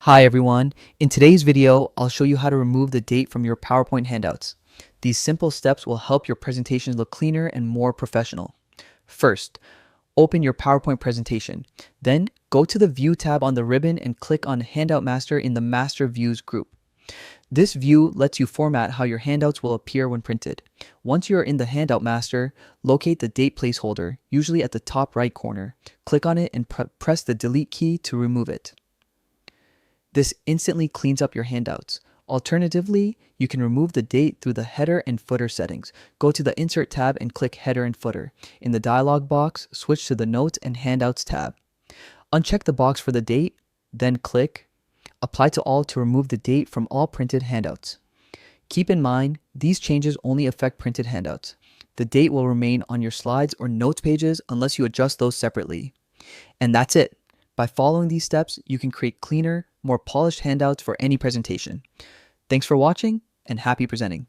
Hi everyone. In today's video, I'll show you how to remove the date from your PowerPoint handouts. These simple steps will help your presentations look cleaner and more professional. First, open your PowerPoint presentation. Then, go to the View tab on the ribbon and click on Handout Master in the Master Views group. This view lets you format how your handouts will appear when printed. Once you are in the Handout Master, locate the date placeholder, usually at the top right corner. Click on it and press the Delete key to remove it. This instantly cleans up your handouts. Alternatively, you can remove the date through the header and footer settings. Go to the Insert tab and click Header and Footer. In the dialog box, switch to the Notes and Handouts tab. Uncheck the box for the date, then click Apply to All to remove the date from all printed handouts. Keep in mind, these changes only affect printed handouts. The date will remain on your slides or notes pages unless you adjust those separately. And that's it. By following these steps, you can create cleaner, more polished handouts for any presentation. Thanks for watching and happy presenting.